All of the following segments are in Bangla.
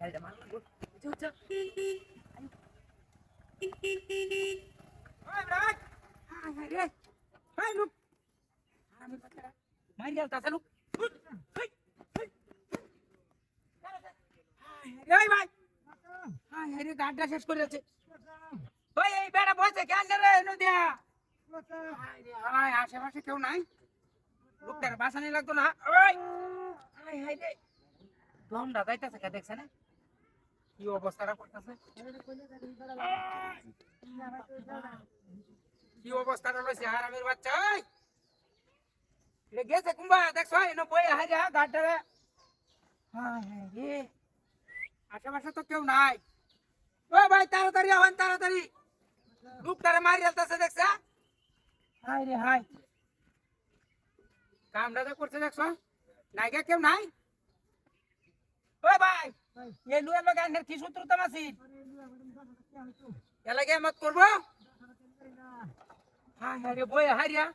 গাড়িটা মার লাগবো উঠে ওই ব্রাক হাই হাই রে হাই লুক আমি বাচ্চারা মার গেল তাছে লুক হাই হাই এই ভাই হাই হাই রে গাড়িটা শেষ করে যাচ্ছে ওই এই বেড়া বসে কেন রে নদিয়া হাই রে হাই আশেপাশে কেউ নাই লোকটার বাসানি লাগতো না ওই হাই হাই রে দমটা যাইতাছে কে দেখছ না কি অবস্থাটা করতেছে কি অবস্থাটা লইছে হারামির বাচ্চা ওই রে গেছে কুম্বা দেখছ এনো বই হাইরা গাড়টারে হাই হাই রে আশেপাশে তো কেউ নাই ও ভাই তাড়াতাড়ি আওয়ান তাড়াতাড়ি লোকটারে মারি আলতাছে দেখছ হাই রে হাই কামটা তো করছে দেখছ নাইগা কেউ নাই ও ভাই এই লুয়ের লগে আনের কি শত্রুতা মাছি এলাকে মত করবো হাই হাই রে বই হারিয়া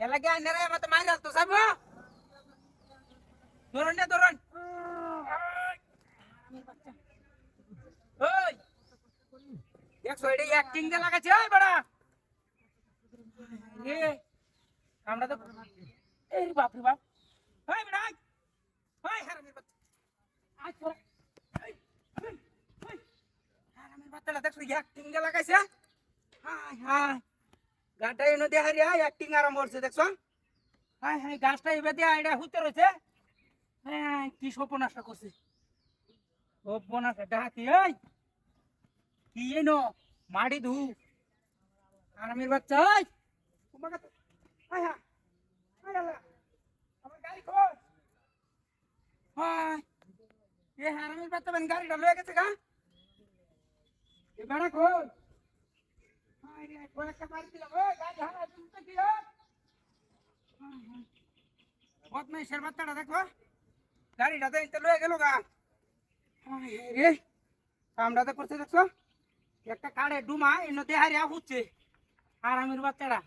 এলাকে আনের মত মারি তো সব ধরুন না ধরুন ওই দেখছো এটা অ্যাক্টিং দে লাগাছে ওই বড়া রে আমরা তো এই বাপ রে বাপ ওই বড়া ওই হারামির বাচ্চা আই তোরা হারামির বাচ্চাটা দেখছো অ্যাক্টিং দে লাগাইছে হাই হাই গাটা এনে দে হারিয়া অ্যাক্টিং আরম্ভ করছে দেখছো হাই হাই গাছটা এবে দিয়ে আইডা হুতে রয়েছে হ্যাঁ কি সপনাশা করছে সপনাশা ডাকি এই কি এনো মাটি ধু হারামির বাচ্চা ওই তোমাকে হাই হাই হাই আল্লাহ আমার গাড়ি খোল হাই এ হারামির বাচ্চা বেন গাড়িটা লয়ে গেছে গা এ বেড়া খোল হাই রে কয়েকটা মারি দিলাম ওই গাড়ি হারা তুমি কি বদমাইশের বাচ্চাটা দেখো গাড়িটা তো ইনতে লয়ে গেল গা হাই রে কামটা তো করছে দেখছো একটা কাড়ে ডুমা এনে দেহারিয়া হচ্ছে হারামির বাচ্চাটা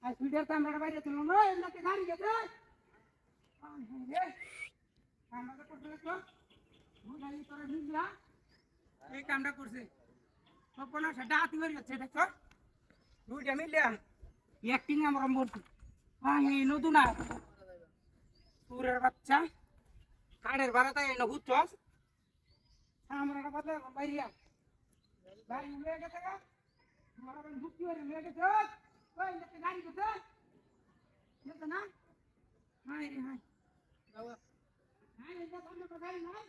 আর ফিডার কামড়াটা বাইরে ছিল না এমনাতে গাড়ি গেছে কামটা করছে দেখছো বুঝাই তোরা নিলা এই কামটা করছে সপনা সেটা হাতি বের গেছে দেখছো দুইটা মিলিয়া অ্যাক্টিং আমরা বলছি এই নতুন আর সুরের বাচ্চা কাড়ের বারাতায় এনে হুচ্ছস আমরা বাদে বাইরিয়া গাড়ি উড়ে গেছে গা তোমার ঢুকি হয়ে উড়ে গেছে ওই একটা গাড়ি গেছে না হাই রে হাই বাবা হাই এটা সামনে তো গাড়ি নাই